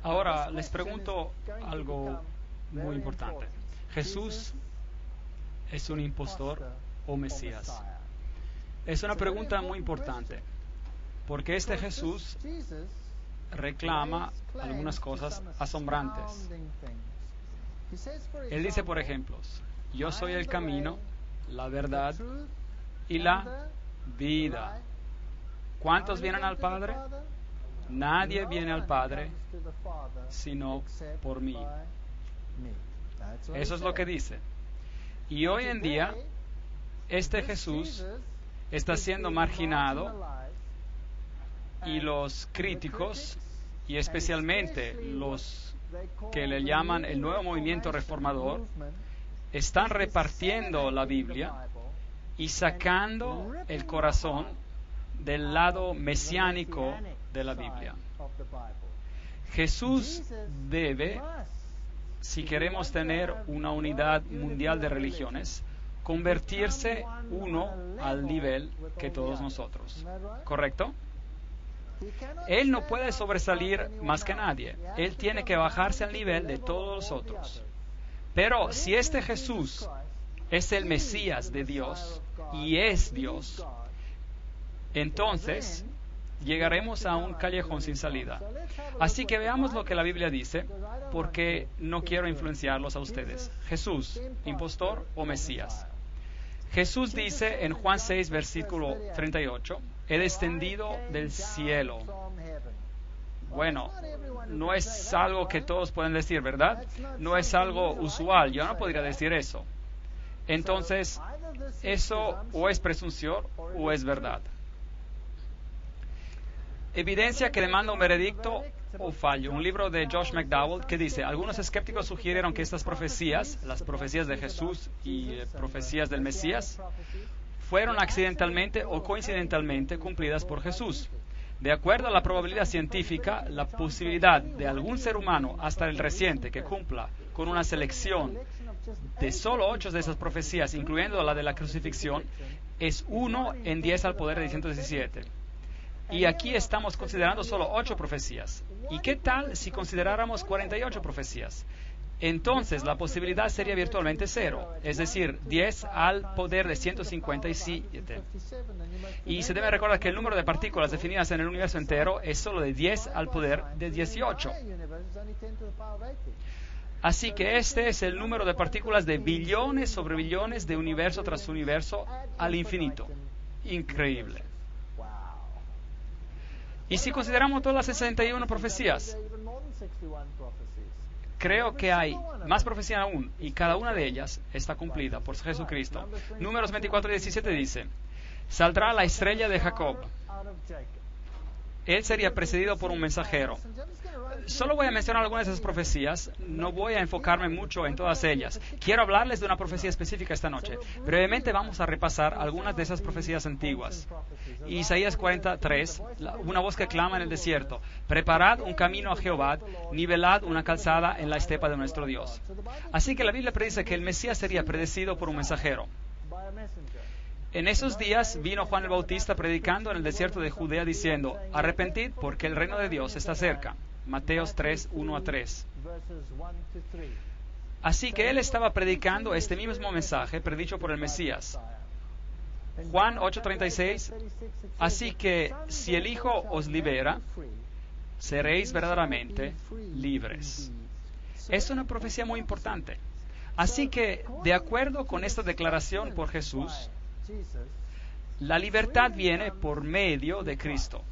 Ahora les pregunto algo muy importante. ¿Jesús es un impostor o Mesías? Es una pregunta muy importante, porque este Jesús reclama algunas cosas asombrantes. Él dice, por ejemplo, yo soy el camino, la verdad y la vida. ¿Cuántos vienen al Padre? Nadie viene al Padre sino por mí. Eso es lo que dice. Y hoy en día, este Jesús está siendo marginado y los críticos, y especialmente los que le llaman el nuevo movimiento reformador, están repartiendo la Biblia y sacando el corazón del lado mesiánico de la Biblia. Jesús debe, si queremos tener una unidad mundial de religiones, convertirse uno al nivel que todos nosotros. ¿Correcto? Él no puede sobresalir más que nadie. Él tiene que bajarse al nivel de todos los otros. Pero si este Jesús es el Mesías de Dios y es Dios, entonces llegaremos a un callejón sin salida. Así que veamos lo que la Biblia dice, porque no quiero influenciarlos a ustedes. Jesús, impostor o Mesías. Jesús dice en Juan 6, versículo 38, he descendido del cielo. Bueno, no es algo que todos pueden decir, ¿verdad? No es algo usual, yo no podría decir eso. Entonces, eso o es presunción o es verdad. Evidencia que demanda un veredicto o fallo. Un libro de Josh McDowell que dice, algunos escépticos sugirieron que estas profecías, las profecías de Jesús y profecías del Mesías, fueron accidentalmente o coincidentalmente cumplidas por Jesús. De acuerdo a la probabilidad científica, la posibilidad de algún ser humano, hasta el reciente, que cumpla con una selección de solo 8 de esas profecías, incluyendo la de la crucifixión, es 1 en 10 al poder de 117. Y aquí estamos considerando solo 8 profecías. ¿Y qué tal si consideráramos 48 profecías? Entonces la posibilidad sería virtualmente 0, es decir, 10 al poder de 157. Y se debe recordar que el número de partículas definidas en el universo entero es solo de 10 al poder de 18. Así que este es el número de partículas de billones sobre billones de universo tras universo al infinito. Increíble. Y si consideramos todas las 61 profecías, creo que hay más profecías aún, y cada una de ellas está cumplida por Jesucristo. Números 24 y 17 dice, saldrá la estrella de Jacob. Él sería precedido por un mensajero. Solo voy a mencionar algunas de esas profecías, no voy a enfocarme mucho en todas ellas. Quiero hablarles de una profecía específica esta noche. Brevemente vamos a repasar algunas de esas profecías antiguas. Isaías 43, una voz que clama en el desierto: preparad un camino a Jehová, nivelad una calzada en la estepa de nuestro Dios. Así que la Biblia predice que el Mesías sería predecido por un mensajero. En esos días vino Juan el Bautista predicando en el desierto de Judea diciendo: arrepentid porque el reino de Dios está cerca. Mateos 3, 1-3. Así que él estaba predicando este mismo mensaje predicho por el Mesías. Juan 8:36. Así que si el Hijo os libera, seréis verdaderamente libres. Es una profecía muy importante. Así que, de acuerdo con esta declaración por Jesús, la libertad viene por medio de Cristo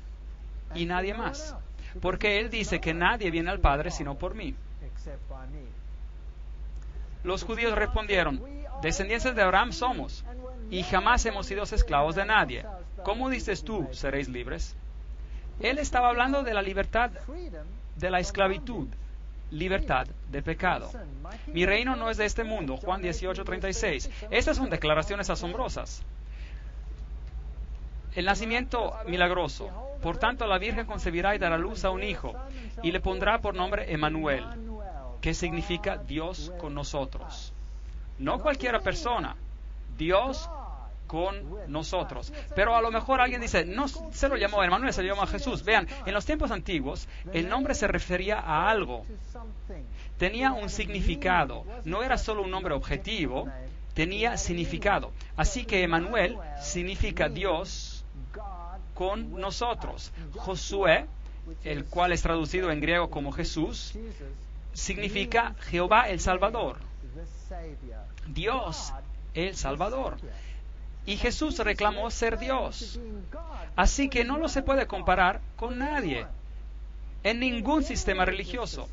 y nadie más. Porque Él dice que nadie viene al Padre sino por mí. Los judíos respondieron: descendientes de Abraham somos, y jamás hemos sido esclavos de nadie. ¿Cómo dices tú, seréis libres? Él estaba hablando de la libertad de la esclavitud, libertad de pecado. Mi reino no es de este mundo, Juan 18:36. Estas son declaraciones asombrosas. El nacimiento milagroso. Por tanto, la Virgen concebirá y dará luz a un hijo, y le pondrá por nombre Emmanuel, que significa Dios con nosotros. No cualquiera persona, Dios con nosotros. Pero a lo mejor alguien dice: no se lo llamó Emmanuel, se lo llamó Jesús. Vean, en los tiempos antiguos, el nombre se refería a algo. Tenía un significado. No era solo un nombre objetivo, tenía significado. Así que Emmanuel significa Dios con nosotros. Josué, el cual es traducido en griego como Jesús, significa Jehová el Salvador. Dios el Salvador. Y Jesús reclamó ser Dios. Así que no lo se puede comparar con nadie, en ningún sistema religioso.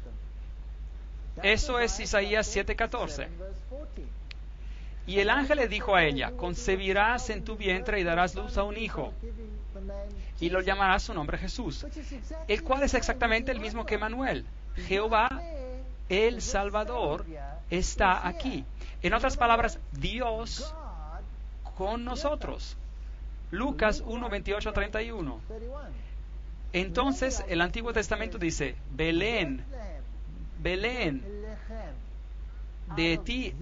Eso es Isaías 7:14. Y el ángel le dijo a ella: concebirás en tu vientre y darás luz a un hijo, y lo llamarás su nombre Jesús, el cual es exactamente el mismo que Emmanuel. Jehová, el Salvador, está aquí. En otras palabras, Dios con nosotros. Lucas 1:28-31. Entonces el Antiguo Testamento dice: Belén, Belén, de ti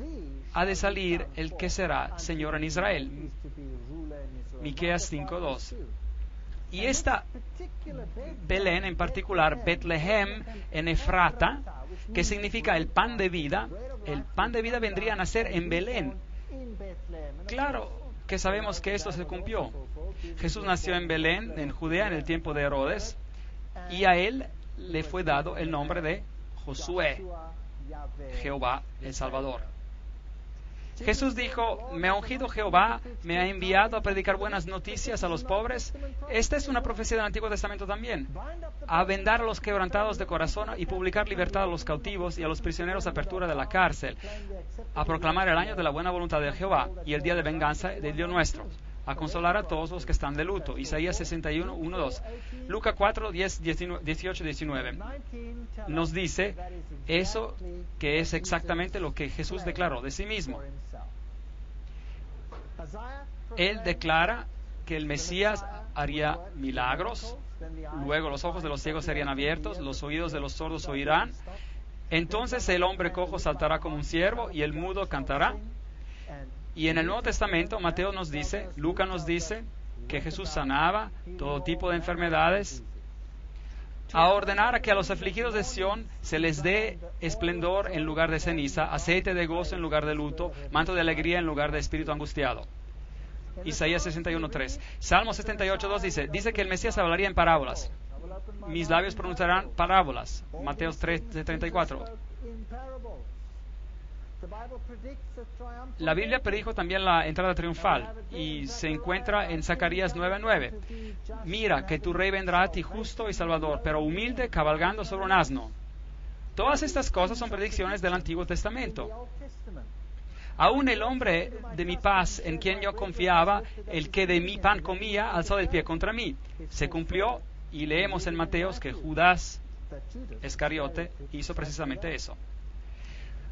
ha de salir el que será Señor en Israel. Miqueas 5:2. Y esta Belén en particular, Betlehem en Efrata, que significa el pan de vida vendría a nacer en Belén. Claro que sabemos que esto se cumplió. Jesús nació en Belén, en Judea, en el tiempo de Herodes, y a él le fue dado el nombre de Josué, Jehová el Salvador. Jesús dijo: me ha ungido Jehová, me ha enviado a predicar buenas noticias a los pobres. Esta es una profecía del Antiguo Testamento también. A vendar a los quebrantados de corazón y publicar libertad a los cautivos y a los prisioneros apertura de la cárcel. A proclamar el año de la buena voluntad de Jehová y el día de venganza del Dios nuestro. A consolar a todos los que están de luto. Isaías 61, 1, 2. Lucas 4, 10, 18, 19. Nos dice eso, que es exactamente lo que Jesús declaró de sí mismo. Él declara que el Mesías haría milagros, luego los ojos de los ciegos serían abiertos, los oídos de los sordos oirán, entonces el hombre cojo saltará como un ciervo y el mudo cantará. Y en el Nuevo Testamento, Mateo nos dice, Lucas nos dice que Jesús sanaba todo tipo de enfermedades, a ordenar a que a los afligidos de Sión se les dé esplendor en lugar de ceniza, aceite de gozo en lugar de luto, manto de alegría en lugar de espíritu angustiado. Isaías 61:3. Salmo 78:2 dice que el Mesías hablaría en parábolas. Mis labios pronunciarán parábolas. Mateo 3:34. La Biblia predijo también la entrada triunfal y se encuentra en Zacarías 9:9. Mira que tu rey vendrá a ti justo y salvador, pero humilde, cabalgando sobre un asno. Todas estas cosas son predicciones del Antiguo Testamento. Aún el hombre de mi paz, en quien yo confiaba, el que de mi pan comía, alzó el pie contra mí. Se cumplió Y leemos en Mateos que Judas Iscariote hizo precisamente eso.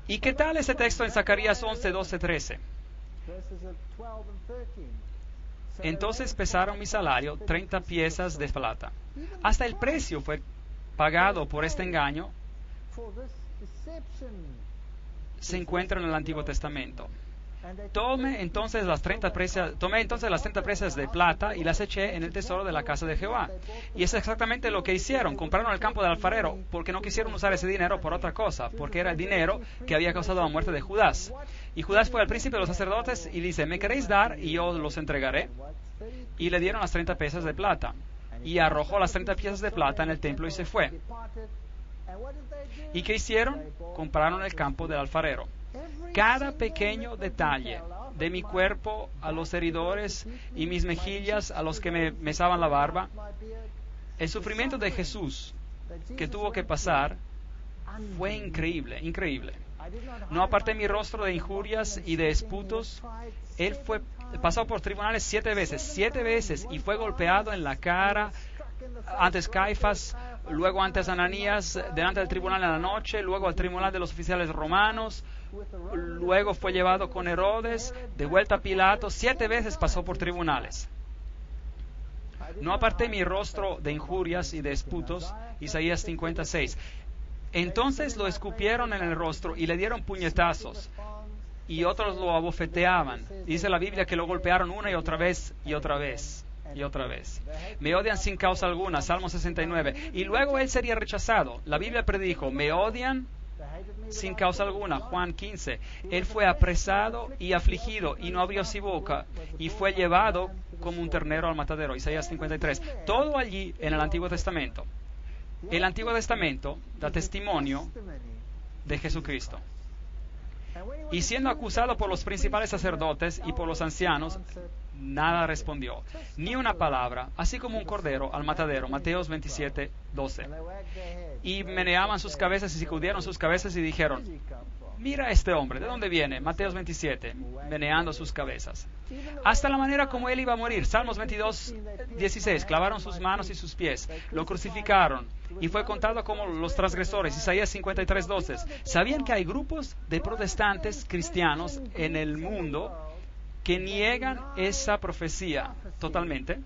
¿Y qué tal ese texto en Zacarías 11, 12, 13? Entonces pesaron mi salario 30 piezas de plata. Hasta el precio fue pagado por este engaño. Se encuentra en el Antiguo Testamento. Tomé entonces las 30 piezas de plata y las eché en el tesoro de la casa de Jehová. Y es exactamente lo que hicieron. Compraron el campo del alfarero porque no quisieron usar ese dinero por otra cosa, porque era el dinero que había causado la muerte de Judas. Y Judas fue al príncipe de los sacerdotes y dice, ¿me queréis dar y yo los entregaré? Y le dieron las 30 piezas de plata. Y arrojó las 30 piezas de plata en el templo y se fue. ¿Y qué hicieron? Compraron el campo del alfarero. Cada pequeño detalle de mi cuerpo a los heridores y mis mejillas a los que me mesaban la barba, el sufrimiento de Jesús que tuvo que pasar fue increíble, increíble. No aparté mi rostro de injurias y de esputos. Él pasó por tribunales 7 veces, y fue golpeado en la cara, antes Caifás, luego antes Ananías, delante del tribunal en la noche, luego al tribunal de los oficiales romanos, luego fue llevado con Herodes, de vuelta a Pilato. 7 veces pasó por tribunales. No aparté mi rostro de injurias y de esputos, Isaías 56. Entonces lo escupieron en el rostro y le dieron puñetazos, y otros lo abofeteaban. Dice la Biblia que lo golpearon una y otra vez, y otra vez, y otra vez. Me odian sin causa alguna, Salmo 69. Y luego él sería rechazado. La Biblia predijo, me odian sin causa alguna, Juan 15. Él fue apresado y afligido, y no abrió su boca, y fue llevado como un ternero al matadero, Isaías 53. Todo allí en el Antiguo Testamento. El Antiguo Testamento da testimonio de Jesucristo. Y siendo acusado por los principales sacerdotes y por los ancianos, nada respondió, ni una palabra, así como un cordero al matadero, Mateos 27, 12. Y meneaban sus cabezas y sacudieron sus cabezas y dijeron, mira a este hombre, ¿de dónde viene? Mateos 27, meneando sus cabezas. Hasta la manera como él iba a morir, Salmos 22, 16, clavaron sus manos y sus pies, lo crucificaron y fue contado como los transgresores, Isaías 53, 12. ¿Sabían que hay grupos de protestantes cristianos en el mundo que niegan esa profecía totalmente?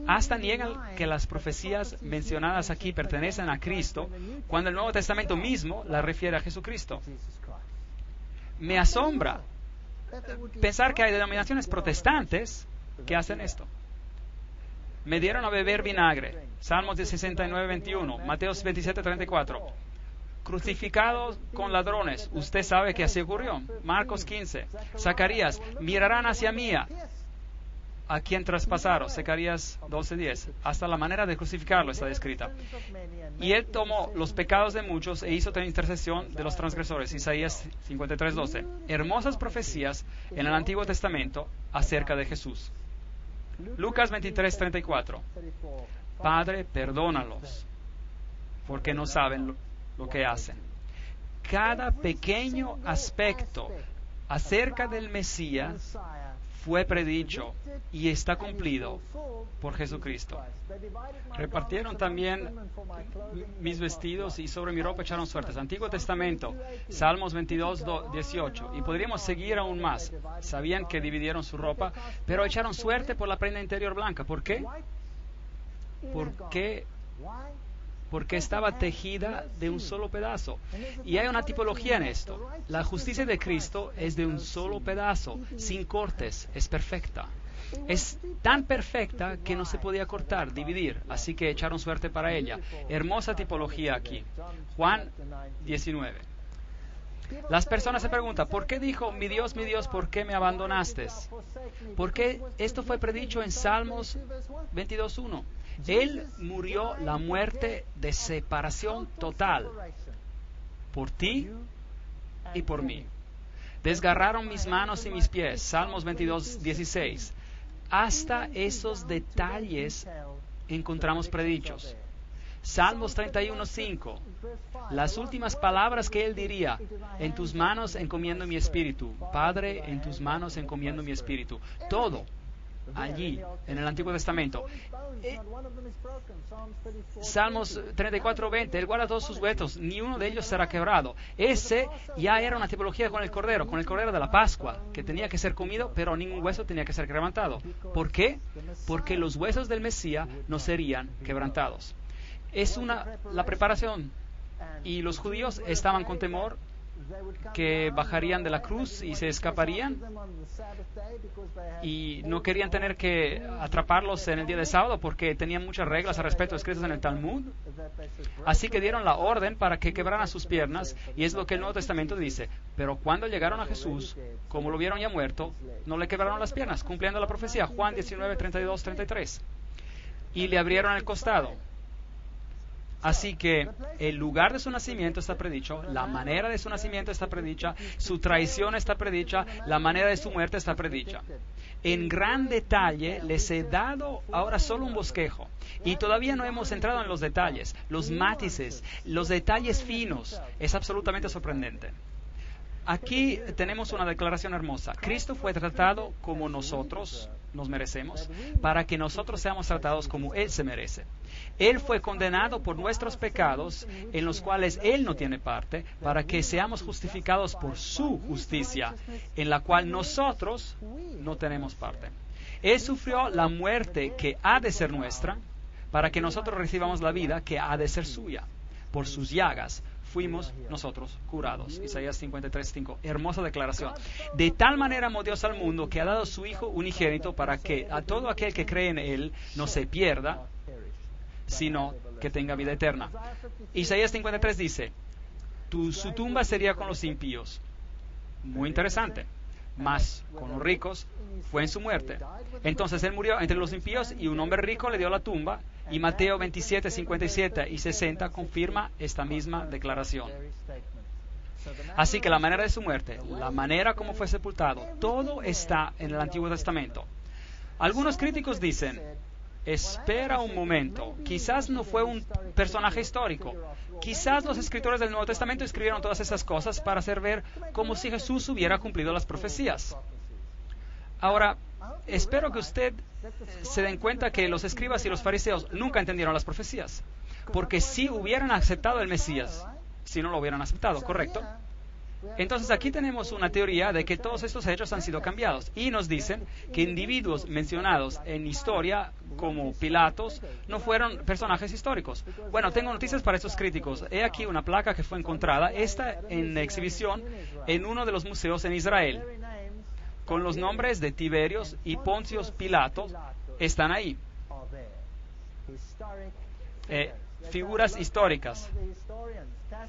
Hasta niegan que las profecías mencionadas aquí pertenecen a Cristo, cuando el Nuevo Testamento mismo la refiere a Jesucristo. Me asombra pensar que hay denominaciones protestantes que hacen esto. Me dieron a beber vinagre, Salmos 69, 21, Mateos 27, 34. Crucificados con ladrones, usted sabe que así ocurrió, Marcos 15. Zacarías, mirarán hacia mí a quien traspasaron, Zacarías 12:10. Hasta la manera de crucificarlo está descrita. Y él tomó los pecados de muchos e hizo intercesión de los transgresores, Isaías 53:12. Hermosas profecías en el Antiguo Testamento acerca de Jesús. Lucas 23:34. Padre, perdónalos, porque no saben lo que hacen. Cada pequeño aspecto acerca del Mesías fue predicho y está cumplido por Jesucristo. Repartieron también mis vestidos y sobre mi ropa echaron suertes. Antiguo Testamento, Salmos 22, 18. Y podríamos seguir aún más. Sabían que dividieron su ropa, pero echaron suerte por la prenda interior blanca. ¿Por qué? Porque estaba tejida de un solo pedazo. Y hay una tipología en esto. La justicia de Cristo es de un solo pedazo, sin cortes, es perfecta. Es tan perfecta que no se podía cortar, dividir, así que echaron suerte para ella. Hermosa tipología aquí. Juan 19. Las personas se preguntan, ¿por qué dijo, mi Dios, ¿por qué me abandonaste? Porque esto fue predicho en Salmos 22:1. Él murió la muerte de separación total por ti y por mí. Desgarraron mis manos y mis pies, Salmos 22:16. Hasta esos detalles encontramos predichos. Salmos 31:5. Las últimas palabras que él diría, en tus manos encomiendo mi espíritu. Padre, en tus manos encomiendo mi espíritu. Todo allí en el Antiguo Testamento. Salmos 34:20, Él guarda todos sus huesos, ni uno de ellos será quebrado. Ese ya era una tipología con el Cordero de la Pascua, que tenía que ser comido, pero ningún hueso tenía que ser quebrantado. ¿Por qué? Porque los huesos del Mesías no serían quebrantados. Es la preparación, y los judíos estaban con temor que bajarían de la cruz y se escaparían, y no querían tener que atraparlos en el día de sábado porque tenían muchas reglas al respecto escritas en el Talmud. Así que dieron la orden para que quebraran sus piernas, y es lo que el Nuevo Testamento dice. Pero cuando llegaron a Jesús, como lo vieron ya muerto, no le quebraron las piernas, cumpliendo la profecía, Juan 19:32-33, y le abrieron el costado. Así que el lugar de su nacimiento está predicho, la manera de su nacimiento está predicha, su traición está predicha, la manera de su muerte está predicha. En gran detalle les he dado ahora solo un bosquejo, y todavía no hemos entrado en los detalles, los matices, los detalles finos. Es absolutamente sorprendente. Aquí tenemos una declaración hermosa. Cristo fue tratado como nosotros nos merecemos, para que nosotros seamos tratados como Él se merece. Él fue condenado por nuestros pecados, en los cuales Él no tiene parte, para que seamos justificados por su justicia, en la cual nosotros no tenemos parte. Él sufrió la muerte que ha de ser nuestra, para que nosotros recibamos la vida que ha de ser suya. Por sus llagas fuimos nosotros curados. Isaías 53:5. Hermosa declaración. De tal manera amó Dios al mundo que ha dado su Hijo unigénito, para que a todo aquel que cree en Él no se pierda, sino que tenga vida eterna. Isaías 53 dice, su tumba sería con los impíos. Muy interesante. Mas con los ricos fue en su muerte. Entonces Él murió entre los impíos, y un hombre rico le dio la tumba. Y Mateo 27, 57 y 60 confirma esta misma declaración. Así que la manera de su muerte, la manera como fue sepultado, todo está en el Antiguo Testamento. Algunos críticos dicen, espera un momento, quizás no fue un personaje histórico. Quizás los escritores del Nuevo Testamento escribieron todas esas cosas para hacer ver como si Jesús hubiera cumplido las profecías. Ahora, espero que usted se den cuenta que los escribas y los fariseos nunca entendieron las profecías, porque si hubieran aceptado el Mesías, si no lo hubieran aceptado, ¿correcto? Entonces aquí tenemos una teoría de que todos estos hechos han sido cambiados, y nos dicen que individuos mencionados en historia como Pilatos no fueron personajes históricos. Bueno, tengo noticias para estos críticos. He aquí una placa que fue encontrada, esta en exhibición en uno de los museos en Israel, con los nombres de Tiberios y Poncios Pilatos. Están ahí. Figuras históricas.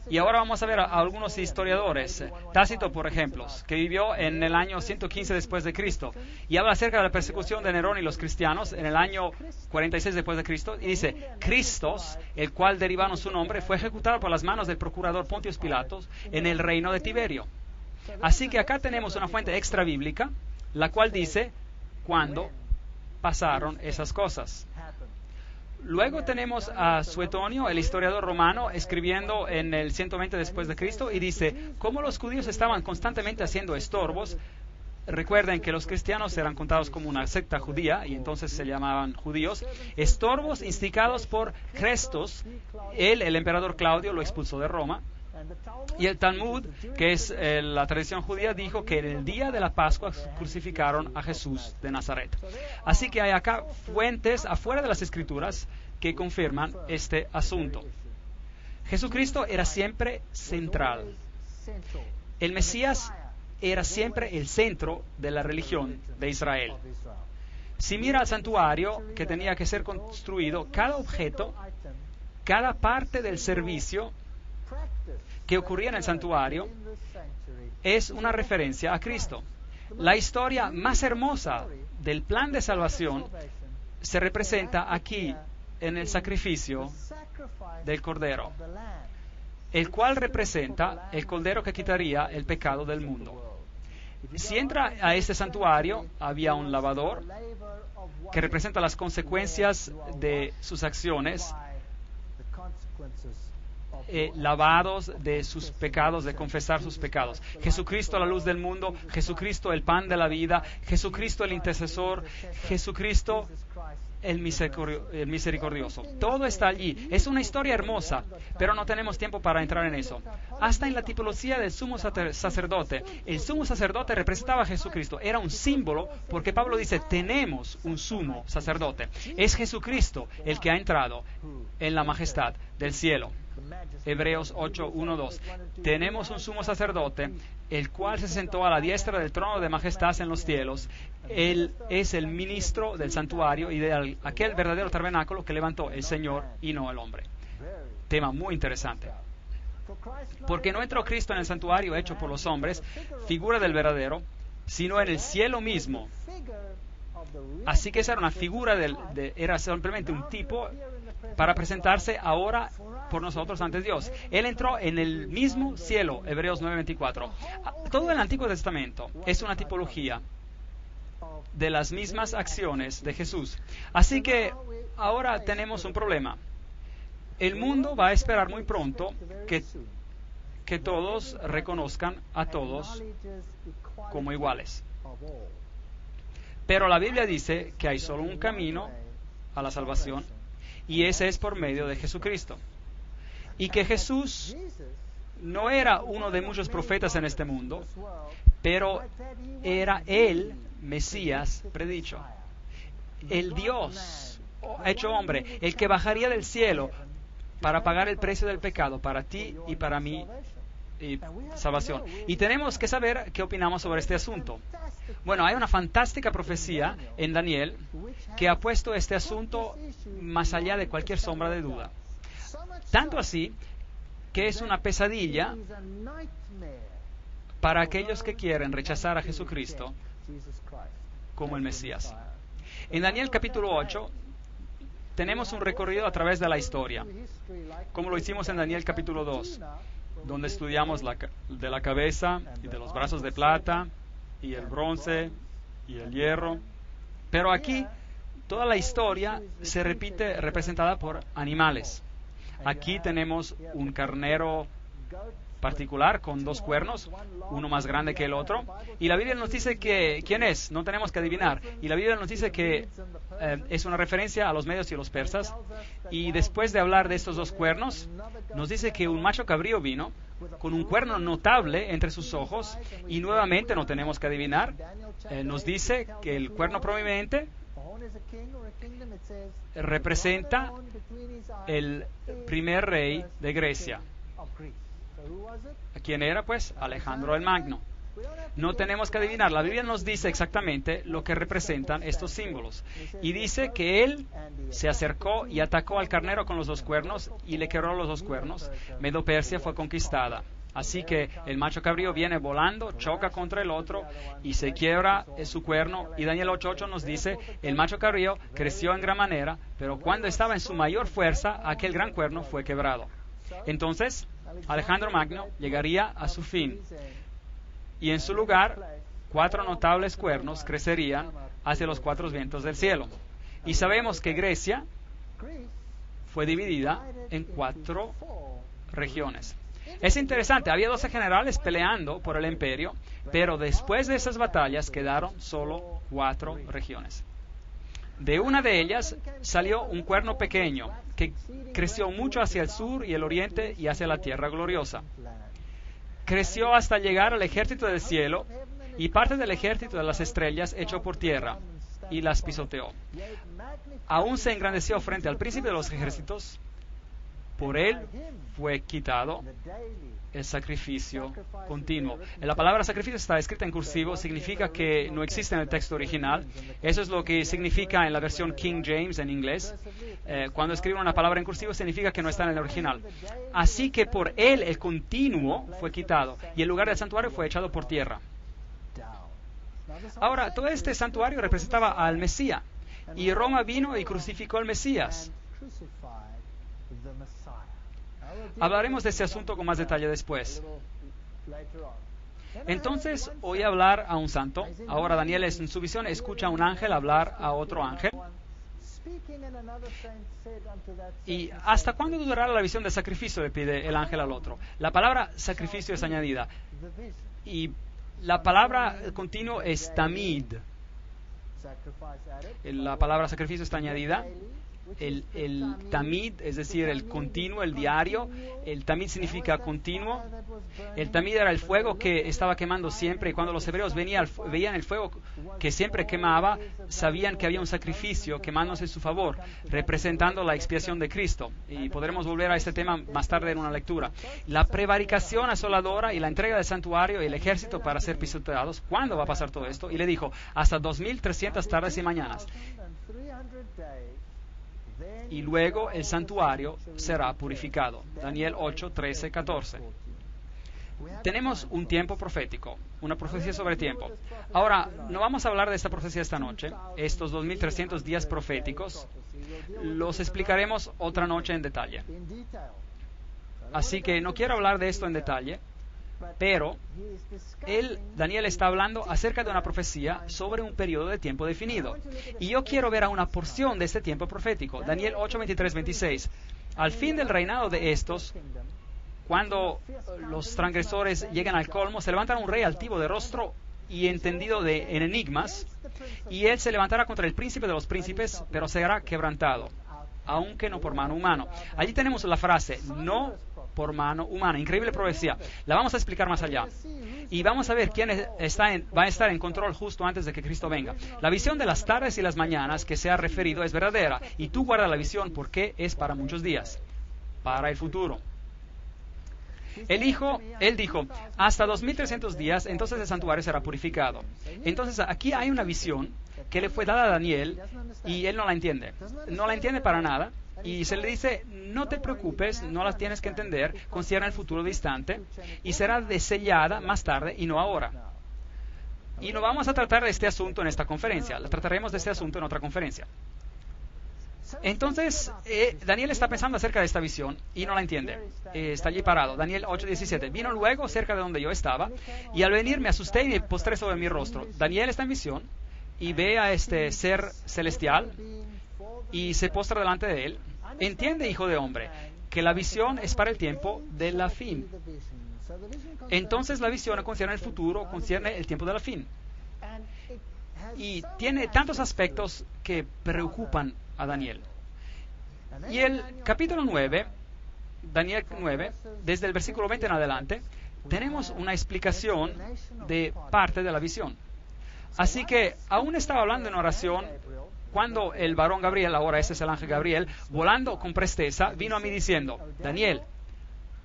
Y ahora vamos a ver a algunos historiadores. Tácito, por ejemplo, que vivió en el año 115 después de Cristo, y habla acerca de la persecución de Nerón y los cristianos en el año 46 después de Cristo, y dice, Cristos, el cual derivaron su nombre, fue ejecutado por las manos del procurador Pontius Pilatos en el reino de Tiberio. Así que acá tenemos una fuente extra bíblica, la cual dice cuándo pasaron esas cosas. Luego tenemos a Suetonio, el historiador romano, escribiendo en el 120 después de Cristo, y dice, cómo los judíos estaban constantemente haciendo estorbos. Recuerden que los cristianos eran contados como una secta judía, y entonces se llamaban judíos. Estorbos instigados por Crestos. Él, el emperador Claudio, lo expulsó de Roma. Y el Talmud, que es la tradición judía, dijo que en el día de la Pascua crucificaron a Jesús de Nazaret. Así que hay acá fuentes afuera de las Escrituras que confirman este asunto. Jesucristo era siempre central. El Mesías era siempre el centro de la religión de Israel. Si mira al santuario que tenía que ser construido, cada objeto, cada parte del servicio que ocurría en el santuario es una referencia a Cristo. La historia más hermosa del plan de salvación se representa aquí en el sacrificio del Cordero, el cual representa el Cordero que quitaría el pecado del mundo. Si entra a este santuario, había un lavador que representa las consecuencias de sus acciones, lavados de sus pecados, de confesar sus pecados. Jesucristo, la luz del mundo, Jesucristo, el pan de la vida, Jesucristo, el intercesor, Jesucristo, el misericordioso. Todo está allí. Es una historia hermosa, pero no tenemos tiempo para entrar en eso. Hasta en la tipología del sumo sacerdote. El sumo sacerdote representaba a Jesucristo. Era un símbolo, porque Pablo dice, tenemos un sumo sacerdote. Es Jesucristo el que ha entrado en la majestad del cielo. Hebreos 8, 1, 2. Tenemos un sumo sacerdote, el cual se sentó a la diestra del trono de majestad en los cielos. Él es el ministro del santuario y de aquel verdadero tabernáculo que levantó el Señor y no el hombre. Tema muy interesante. Porque no entró Cristo en el santuario hecho por los hombres, figura del verdadero, sino en el cielo mismo. Así que esa era una figura, era simplemente un tipo para presentarse ahora por nosotros ante Dios. Él entró en el mismo cielo, Hebreos 9:24. Todo el Antiguo Testamento es una tipología de las mismas acciones de Jesús. Así que ahora tenemos un problema. El mundo va a esperar muy pronto que todos reconozcan a todos como iguales. Pero la Biblia dice que hay solo un camino a la salvación, y ese es por medio de Jesucristo. Y que Jesús no era uno de muchos profetas en este mundo, pero era el Mesías predicho. El Dios hecho hombre, el que bajaría del cielo para pagar el precio del pecado para ti y para mí, y salvación. Y tenemos que saber qué opinamos sobre este asunto. Bueno, hay una fantástica profecía en Daniel que ha puesto este asunto más allá de cualquier sombra de duda. Tanto así que es una pesadilla para aquellos que quieren rechazar a Jesucristo como el Mesías. En Daniel capítulo 8 tenemos un recorrido a través de la historia, como lo hicimos en Daniel capítulo 2, donde estudiamos de la cabeza y de los brazos de plata y el bronce y el hierro. Pero aquí toda la historia se repite representada por animales. Aquí tenemos un carnero particular con 2 cuernos, uno más grande que el otro, y la Biblia nos dice que quién es, no tenemos que adivinar, y la Biblia nos dice que es una referencia a los medios y los persas, y después de hablar de estos 2 cuernos, nos dice que un macho cabrío vino con un cuerno notable entre sus ojos, y nuevamente no tenemos que adivinar, nos dice que el cuerno prominente representa el primer rey de Grecia. ¿Quién era? Pues Alejandro el Magno. No tenemos que adivinar. La Biblia nos dice exactamente lo que representan estos símbolos. Y dice que él se acercó y atacó al carnero con los 2 cuernos y le quebró los 2 cuernos. Medo-Persia fue conquistada. Así que el macho cabrío viene volando, choca contra el otro y se quiebra su cuerno. Y Daniel 8:8 nos dice, el macho cabrío creció en gran manera, pero cuando estaba en su mayor fuerza, aquel gran cuerno fue quebrado. Entonces, Alejandro Magno llegaría a su fin, y en su lugar 4 notables cuernos crecerían hacia los 4 vientos del cielo. Y sabemos que Grecia fue dividida en 4 regiones. Es interesante, había 12 generales peleando por el imperio, pero después de esas batallas quedaron solo 4 regiones. De una de ellas salió un cuerno pequeño que creció mucho hacia el sur y el oriente y hacia la tierra gloriosa. Creció hasta llegar al ejército del cielo, y parte del ejército de las estrellas echó por tierra y las pisoteó. Aún se engrandeció frente al príncipe de los ejércitos. Por él fue quitado el sacrificio continuo. La palabra sacrificio está escrita en cursivo, significa que no existe en el texto original. Eso es lo que significa en la versión King James en inglés. Cuando escriben una palabra en cursivo significa que no está en el original. Así que por él el continuo fue quitado y el lugar del santuario fue echado por tierra. Ahora, todo este santuario representaba al Mesías, y Roma vino y crucificó al Mesías. Hablaremos de ese asunto con más detalle después. Entonces oí hablar a un santo. Ahora Daniel en su visión escucha a un ángel hablar a otro ángel. ¿Y hasta cuándo durará la visión del sacrificio?, le pide el ángel al otro. La palabra sacrificio es añadida. Y la palabra continuo es tamid. La palabra sacrificio está añadida. El tamid, es decir, el continuo, el diario. El tamid significa continuo. El tamid era el fuego que estaba quemando siempre, y cuando los hebreos veían el fuego que siempre quemaba, sabían que había un sacrificio quemándose en su favor, representando la expiación de Cristo. Y podremos volver a este tema más tarde en una lectura. La prevaricación asoladora y la entrega del santuario y el ejército para ser pisoteados. ¿Cuándo va a pasar todo esto? Y le dijo, hasta 2300 tardes y mañanas. Y luego el santuario será purificado. Daniel 8, 13, 14. Tenemos un tiempo profético, una profecía sobre tiempo. Ahora, no vamos a hablar de esta profecía esta noche. Estos 2300 días proféticos los explicaremos otra noche en detalle. Así que no quiero hablar de esto en detalle, pero Daniel está hablando acerca de una profecía sobre un periodo de tiempo definido. Y yo quiero ver a una porción de este tiempo profético. Daniel 8, 23, 26. Al fin del reinado de estos, cuando los transgresores llegan al colmo, se levantará un rey altivo de rostro y entendido en enigmas, y él se levantará contra el príncipe de los príncipes, pero será quebrantado, aunque no por mano humana. Allí tenemos la frase, no por mano humana. Increíble profecía. La vamos a explicar más allá. Y vamos a ver quién va a estar en control justo antes de que Cristo venga. La visión de las tardes y las mañanas que se ha referido es verdadera. Y tú guarda la visión porque es para muchos días, para el futuro. Él dijo, hasta 2300 días, entonces el santuario será purificado. Entonces aquí hay una visión que le fue dada a Daniel y él no la entiende. No la entiende para nada. Y se le dice, no te preocupes, no las tienes que entender, concierne el futuro distante y será desellada más tarde y no ahora. Y no vamos a tratar de este asunto en esta conferencia, trataremos de este asunto en otra conferencia. Entonces, Daniel está pensando acerca de esta visión y no la entiende. Está allí parado. Daniel 8:17. Vino luego cerca de donde yo estaba y al venir me asusté y me postré sobre mi rostro. Daniel está en visión y ve a este ser celestial y se postra delante de él. Entiende, hijo de hombre, que la visión es para el tiempo de la fin. Entonces la visión concierne el futuro, concierne el tiempo de la fin. Y tiene tantos aspectos que preocupan a Daniel. Y el capítulo 9, Daniel 9, desde el versículo 20 en adelante, tenemos una explicación de parte de la visión. Así que aún estaba hablando en oración cuando el varón Gabriel, ahora ese es el ángel Gabriel, volando con presteza, vino a mí diciendo, Daniel,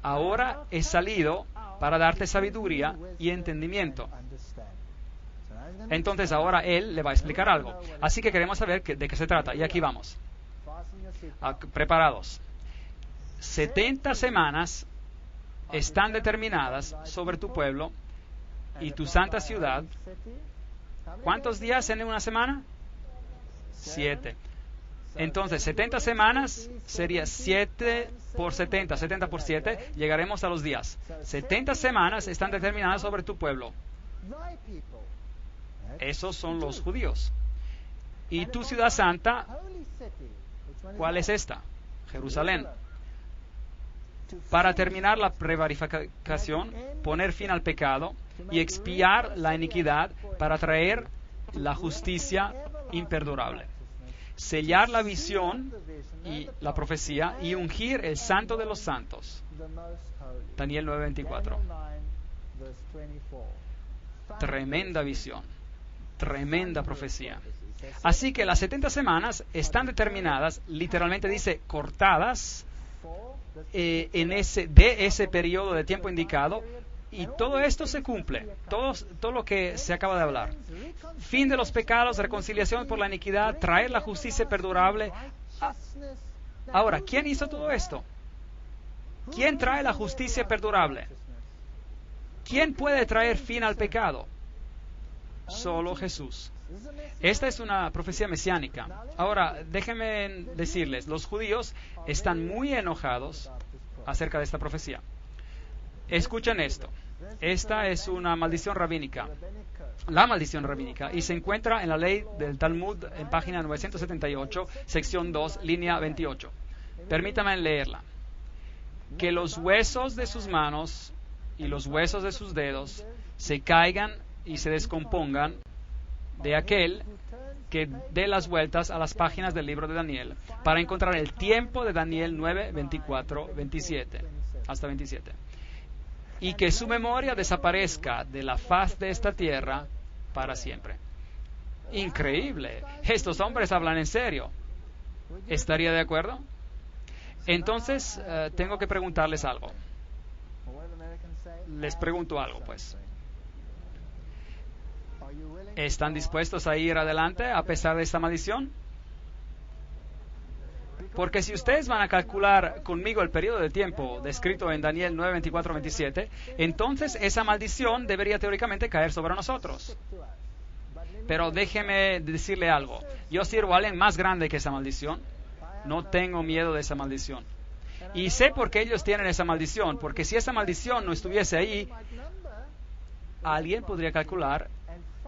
ahora he salido para darte sabiduría y entendimiento. Entonces ahora él le va a explicar algo. Así que queremos saber de qué se trata. Y aquí vamos. Preparados. 70 semanas están determinadas sobre tu pueblo y tu santa ciudad. ¿Cuántos días en una semana? 7. Entonces, 70 semanas sería 7 por 70, 70 por 7, llegaremos a los días. 70 semanas están determinadas sobre tu pueblo. Esos son los judíos. Y tu ciudad santa, ¿cuál es esta? Jerusalén. Para terminar la prevaricación, poner fin al pecado y expiar la iniquidad para traer la justicia imperdurable. Sellar la visión y la profecía y ungir el santo de los santos. Daniel 9:24. Tremenda visión. Tremenda profecía. Así que las 70 semanas están determinadas, literalmente dice cortadas, de ese periodo de tiempo indicado, y todo esto se cumple, todo lo que se acaba de hablar. Fin de los pecados, reconciliación por la iniquidad, traer la justicia perdurable. Ahora, ¿quién hizo todo esto? ¿Quién trae la justicia perdurable? ¿Quién puede traer fin al pecado? Solo Jesús. Esta es una profecía mesiánica. Ahora, déjenme decirles, los judíos están muy enojados acerca de esta profecía. Escuchen esto. Esta es una maldición rabínica, la maldición rabínica, y se encuentra en la ley del Talmud en página 978, sección 2, línea 28. Permítame leerla. Que los huesos de sus manos y los huesos de sus dedos se caigan y se descompongan de aquel que dé las vueltas a las páginas del libro de Daniel para encontrar el tiempo de Daniel 9, 24, 27, hasta 27. Y que su memoria desaparezca de la faz de esta tierra para siempre. Increíble. Estos hombres hablan en serio. ¿Estaría de acuerdo? Entonces, tengo que preguntarles algo. Les pregunto algo, pues. ¿Están dispuestos a ir adelante a pesar de esta maldición? Porque si ustedes van a calcular conmigo el periodo de tiempo descrito en Daniel 9, 24, 27, entonces esa maldición debería teóricamente caer sobre nosotros. Pero déjeme decirle algo. Yo sirvo a alguien más grande que esa maldición. No tengo miedo de esa maldición. Y sé por qué ellos tienen esa maldición. Porque si esa maldición no estuviese ahí, alguien podría calcular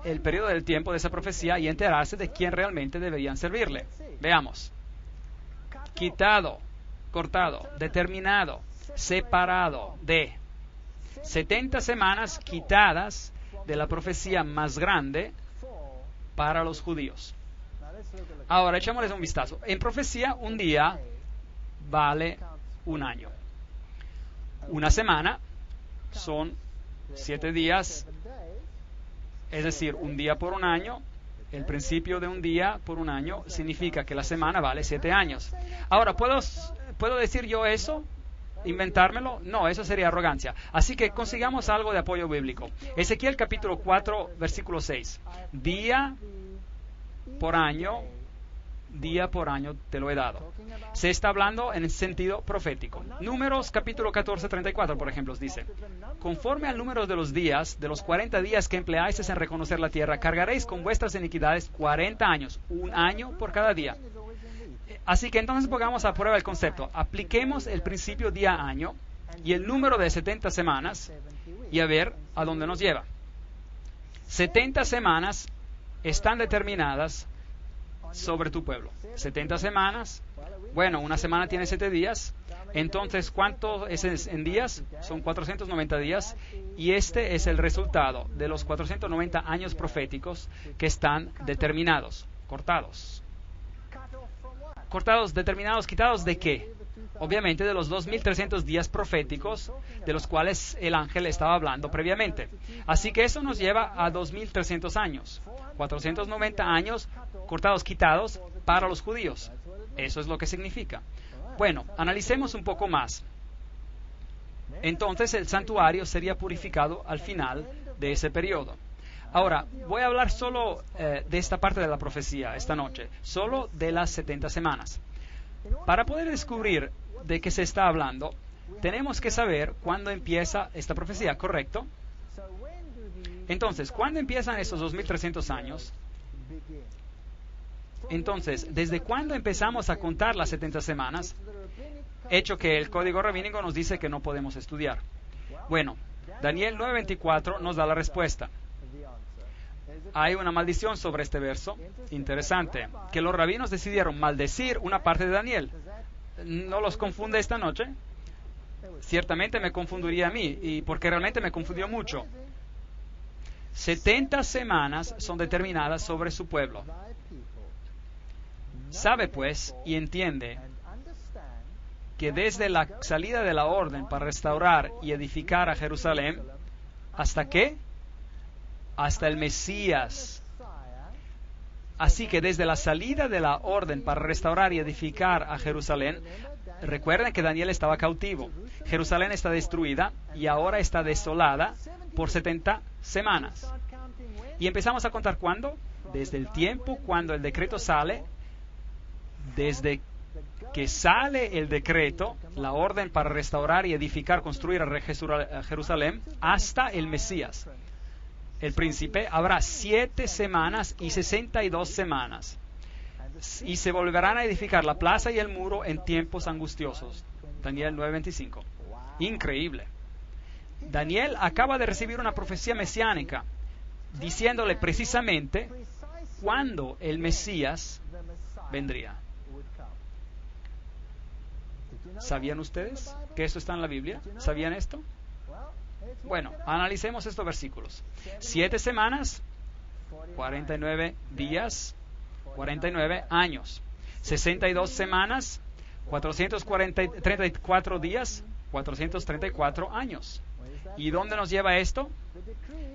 el periodo del tiempo de esa profecía y enterarse de quién realmente deberían servirle. Veamos. Quitado, cortado, determinado, separado de 70 semanas quitadas de la profecía más grande para los judíos. Ahora, echémosles un vistazo. En profecía, un día vale un año. Una semana son 7 días, es decir, un día por un año. El principio de un día por un año significa que la semana vale 7 años. Ahora, ¿puedo decir yo eso? ¿Inventármelo? No, eso sería arrogancia. Así que consigamos algo de apoyo bíblico. Ezequiel capítulo 4, versículo 6. Día por año te lo he dado. Se está hablando en el sentido profético. Números capítulo 14, 34, por ejemplo, dice: conforme al número de los días, de los 40 días que empleáis en reconocer la tierra, cargaréis con vuestras iniquidades 40 años, un año por cada día. Así que entonces pongamos a prueba el concepto. Apliquemos el principio día-año y el número de 70 semanas y a ver a dónde nos lleva. 70 semanas están determinadas sobre tu pueblo. 70 semanas. Bueno, una semana tiene 7 días. Entonces, ¿cuánto es en días? Son 490 días. Y este es el resultado de los 490 años proféticos que están determinados, cortados. Cortados, determinados, quitados ¿de qué? Obviamente de los 2.300 días proféticos de los cuales el ángel estaba hablando previamente. Así que eso nos lleva a 2.300 años. 490 años cortados, quitados para los judíos. Eso es lo que significa. Bueno, analicemos un poco más. Entonces el santuario sería purificado al final de ese periodo. Ahora, voy a hablar solo de esta parte de la profecía esta noche, solo de las 70 semanas. Para poder descubrir de qué se está hablando, tenemos que saber cuándo empieza esta profecía, ¿correcto? Entonces, ¿cuándo empiezan esos 2.300 años? Entonces, ¿desde cuándo empezamos a contar las 70 semanas? Hecho que el código rabínico nos dice que no podemos estudiar. Bueno, Daniel 9:24 nos da la respuesta. Hay una maldición sobre este verso. Interesante. Que los rabinos decidieron maldecir una parte de Daniel. ¿No los confunde esta noche? Ciertamente me confundiría a mí, y porque realmente me confundió mucho. 70 semanas son determinadas sobre su pueblo. Sabe pues y entiende que desde la salida de la orden para restaurar y edificar a Jerusalén, ¿hasta qué? Hasta el Mesías. Así que desde la salida de la orden para restaurar y edificar a Jerusalén, recuerden que Daniel estaba cautivo. Jerusalén está destruida y ahora está desolada por 70 semanas. Y empezamos a contar ¿cuándo? Desde el tiempo cuando el decreto sale, desde que sale el decreto, la orden para restaurar y edificar, construir a Jerusalén, hasta el Mesías. El príncipe, habrá 7 semanas y 62 semanas. Y se volverán a edificar la plaza y el muro en tiempos angustiosos. Daniel 9:25. Increíble. Daniel acaba de recibir una profecía mesiánica, diciéndole precisamente cuándo el Mesías vendría. ¿Sabían ustedes que esto está en la Biblia? ¿Sabían esto? Bueno, analicemos estos versículos. 7 semanas, 49 días, 49 años. 62 semanas, 434 días, 434 años. ¿Y dónde nos lleva esto?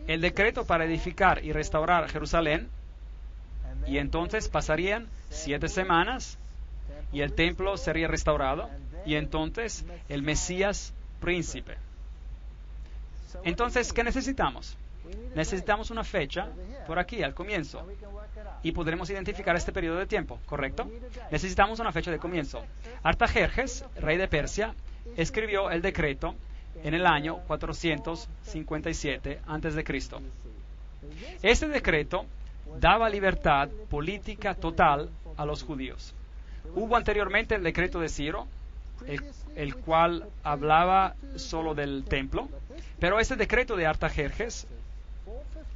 El decreto para edificar y restaurar Jerusalén. Y entonces pasarían 7 semanas y el templo sería restaurado. Y entonces el Mesías príncipe. Entonces, ¿qué necesitamos? Necesitamos una fecha por aquí, al comienzo. Y podremos identificar este periodo de tiempo, ¿correcto? Necesitamos una fecha de comienzo. Artajerjes, rey de Persia, escribió el decreto en el año 457 a.C. Este decreto daba libertad política total a los judíos. Hubo anteriormente el decreto de Ciro, el cual hablaba solo del templo, pero este decreto de Artajerjes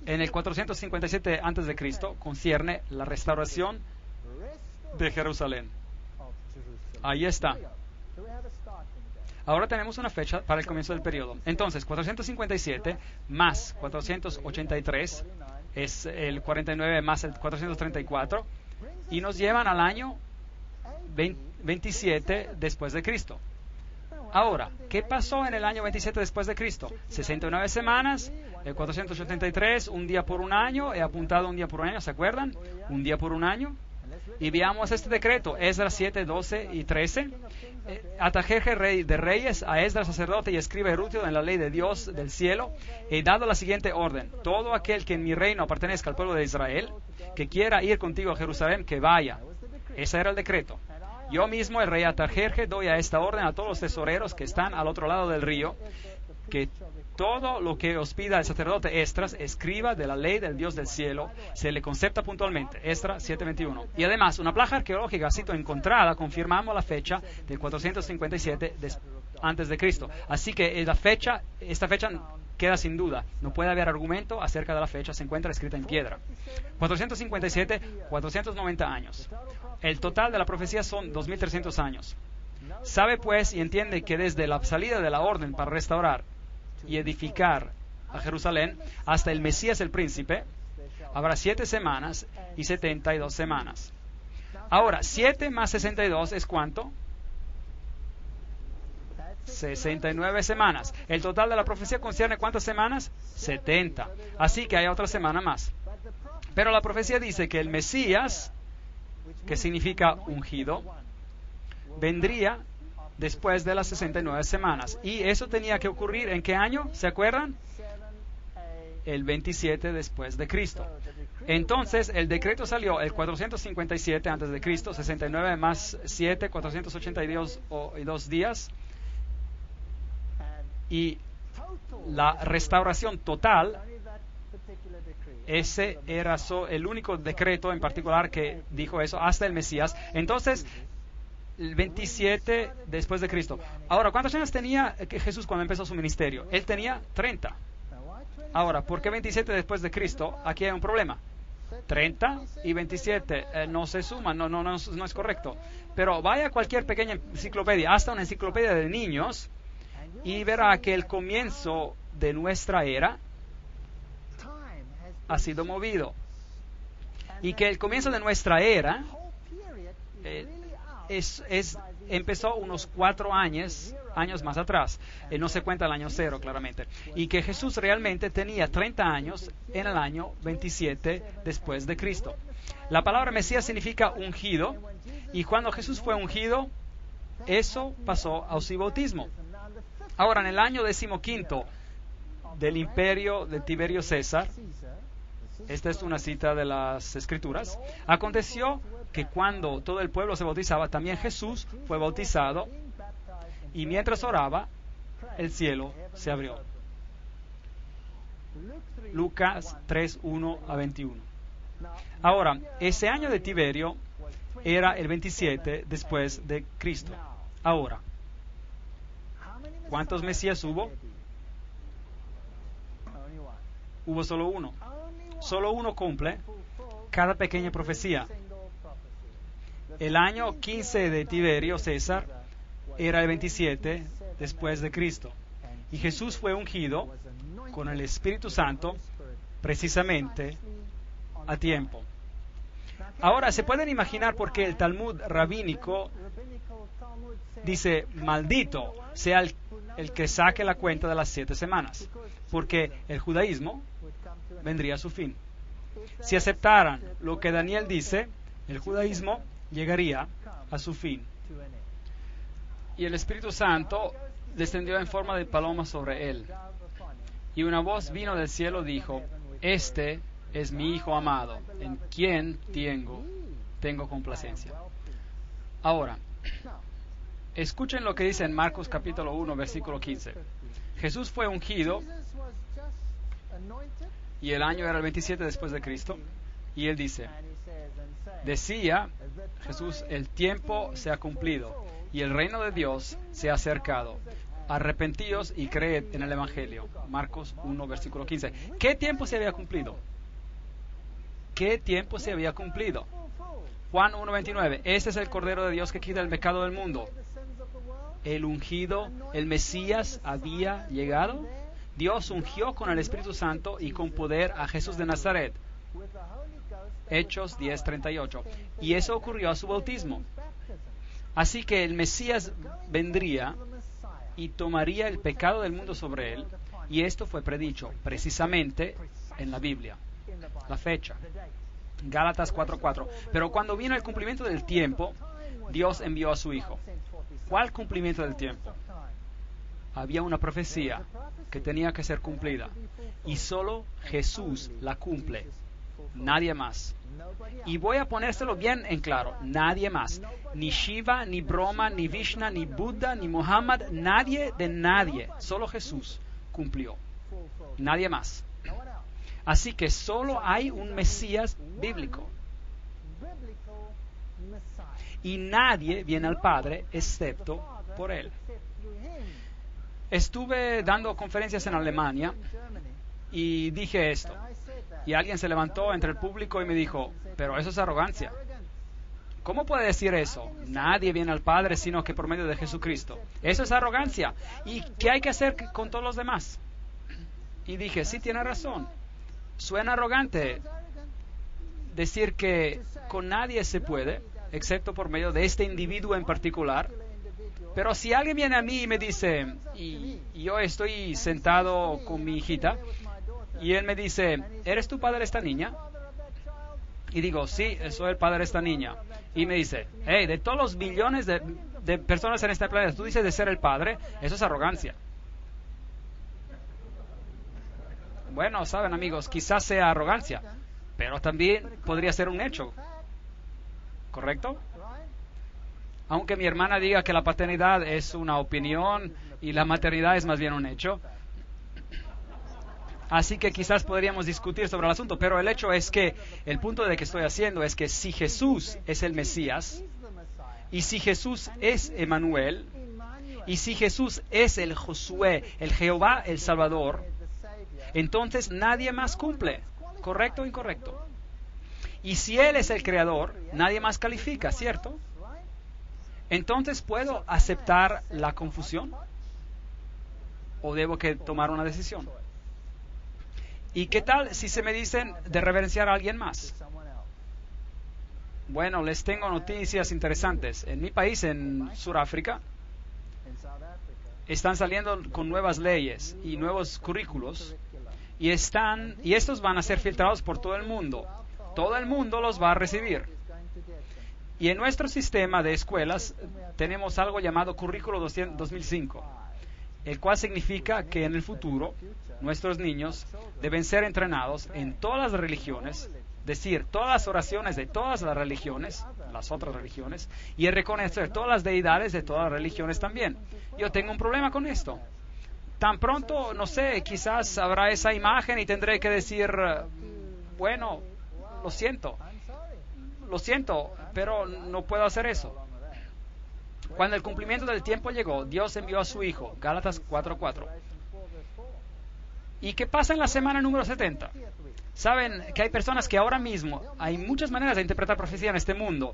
en el 457 a.C. concierne la restauración de Jerusalén. Ahí está. Ahora tenemos una fecha para el comienzo del periodo. Entonces, 457 más 483 es el 49 más el 434 y nos llevan al año 27 después de Cristo. Ahora, ¿qué pasó en el año 27 después de Cristo? 69 semanas, el 483, un día por un año, he apuntado un día por un año, ¿se acuerdan? Un día por un año. Y veamos este decreto, Esdras 7, 12 y 13. Artajerjes, rey de reyes, a Esdras, sacerdote y escriba erudito en la ley de Dios del cielo, he dado la siguiente orden: todo aquel que en mi reino pertenezca al pueblo de Israel, que quiera ir contigo a Jerusalén, que vaya. Ese era el decreto. Yo mismo, el rey Artajerjes, doy a esta orden a todos los tesoreros que están al otro lado del río, que todo lo que os pida el sacerdote Esdras, escriba de la ley del Dios del cielo, se le concepta puntualmente. Esdras 7:21. Y además, una placa arqueológica cito encontrada, confirmamos la fecha del 457 antes de Cristo. Así que esta fecha queda sin duda. No puede haber argumento acerca de la fecha, se encuentra escrita en piedra. 457, 490 años. El total de la profecía son 2300 años. Sabe pues y entiende que desde la salida de la orden para restaurar y edificar a Jerusalén hasta el Mesías el príncipe, habrá 7 semanas y 72 semanas. Ahora, 7 más 62 es ¿cuánto? 69 semanas. El total de la profecía concierne ¿cuántas semanas? 70. Así que hay otra semana más. Pero la profecía dice que el Mesías, que significa ungido, vendría después de las 69 semanas. Y eso tenía que ocurrir ¿en qué año? ¿Se acuerdan? El 27 después de Cristo. Entonces, el decreto salió el 457 antes de Cristo, 69 más 7, 482 días. Y la restauración total, ese era el único decreto en particular que dijo eso hasta el Mesías. Entonces, el 27 después de Cristo. Ahora, ¿cuántos años tenía Jesús cuando empezó su ministerio? Él tenía 30. Ahora, ¿por qué 27 después de Cristo? Aquí hay un problema. 30 y 27 no se suman, no es correcto. Pero vaya a cualquier pequeña enciclopedia, hasta una enciclopedia de niños, y verá que el comienzo de nuestra era ha sido movido. Y que el comienzo de nuestra era empezó unos 4 años más atrás. No se cuenta el año 0, claramente. Y que Jesús realmente tenía 30 años en el año 27 después de Cristo. La palabra Mesías significa ungido. Y cuando Jesús fue ungido, eso pasó a su bautismo. Ahora, en el año 15 del imperio de Tiberio César, esta es una cita de las Escrituras, aconteció que cuando todo el pueblo se bautizaba, también Jesús fue bautizado, y mientras oraba, el cielo se abrió. Lucas 3, 1 a 21. Ahora, ese año de Tiberio era el 27 después de Cristo. Ahora, ¿cuántos Mesías hubo? Hubo solo uno. Solo uno cumple cada pequeña profecía. El año 15 de Tiberio César era el 27 después de Cristo. Y Jesús fue ungido con el Espíritu Santo precisamente a tiempo. Ahora, ¿se pueden imaginar por qué el Talmud rabínico dice, maldito sea el que saque la cuenta de las 7 semanas? Porque el judaísmo vendría a su fin. Si aceptaran lo que Daniel dice, el judaísmo llegaría a su fin. Y el Espíritu Santo descendió en forma de paloma sobre él. Y una voz vino del cielo y dijo, este es mi Hijo amado, en quien tengo complacencia. Ahora, escuchen lo que dice en Marcos capítulo 1, versículo 15. Jesús fue ungido y el año era el 27 después de Cristo. Y él dice, decía Jesús, el tiempo se ha cumplido y el reino de Dios se ha acercado. Arrepentíos y creed en el Evangelio. Marcos 1, versículo 15. ¿Qué tiempo se había cumplido? ¿Qué tiempo se había cumplido? Juan 1, 29. Este es el Cordero de Dios que quita el pecado del mundo. El ungido, el Mesías había llegado. Dios ungió con el Espíritu Santo y con poder a Jesús de Nazaret. Hechos 10:38. Y eso ocurrió a su bautismo. Así que el Mesías vendría y tomaría el pecado del mundo sobre él, y esto fue predicho precisamente en la Biblia. La fecha, Gálatas 4:4. Pero cuando vino el cumplimiento del tiempo, Dios envió a su Hijo. ¿Cuál cumplimiento del tiempo? Había una profecía que tenía que ser cumplida, y solo Jesús la cumple, nadie más. Y voy a ponérselo bien en claro, nadie más. Ni Shiva, ni Brahma, ni Vishnu, ni Buda, ni Muhammad, nadie de nadie. Solo Jesús cumplió, nadie más. Así que solo hay un Mesías bíblico. Y nadie viene al Padre excepto por Él. Estuve dando conferencias en Alemania y dije esto. Y alguien se levantó entre el público y me dijo, pero eso es arrogancia. ¿Cómo puede decir eso? Nadie viene al Padre sino que por medio de Jesucristo. Eso es arrogancia. ¿Y qué hay que hacer con todos los demás? Y dije, sí, tiene razón. Suena arrogante decir que con nadie se puede, excepto por medio de este individuo en particular. Pero si alguien viene a mí y me dice, y yo estoy sentado con mi hijita, y él me dice, ¿eres tu padre de esta niña? Y digo, sí, soy el padre de esta niña. Y me dice, hey, de todos los billones de personas en este planeta, tú dices de ser el padre, eso es arrogancia. Bueno, saben amigos, quizás sea arrogancia, pero también podría ser un hecho. ¿Correcto? Aunque mi hermana diga que la paternidad es una opinión y la maternidad es más bien un hecho. Así que quizás podríamos discutir sobre el asunto, pero el hecho es que el punto de que estoy haciendo es que si Jesús es el Mesías, y si Jesús es Emmanuel, y si Jesús es el Josué, el Jehová, el Salvador, entonces nadie más cumple. ¿Correcto o incorrecto? Y si Él es el Creador, nadie más califica, ¿cierto? Entonces, ¿puedo aceptar la confusión? ¿O debo que tomar una decisión? ¿Y qué tal si se me dicen de reverenciar a alguien más? Bueno, les tengo noticias interesantes. En mi país, en Sudáfrica, están saliendo con nuevas leyes y nuevos currículos y estos van a ser filtrados por todo el mundo. Todo el mundo los va a recibir. Y en nuestro sistema de escuelas tenemos algo llamado Currículo 2005, el cual significa que en el futuro nuestros niños deben ser entrenados en todas las religiones, decir todas las oraciones de todas las religiones, las otras religiones, y reconocer todas las deidades de todas las religiones también. Yo tengo un problema con esto. Tan pronto, no sé, quizás habrá esa imagen y tendré que decir, bueno, lo siento, pero no puedo hacer eso. Cuando el cumplimiento del tiempo llegó, Dios envió a su Hijo, Gálatas 4:4. ¿Y qué pasa en la semana número 70? Saben que hay personas que ahora mismo, hay muchas maneras de interpretar profecía en este mundo,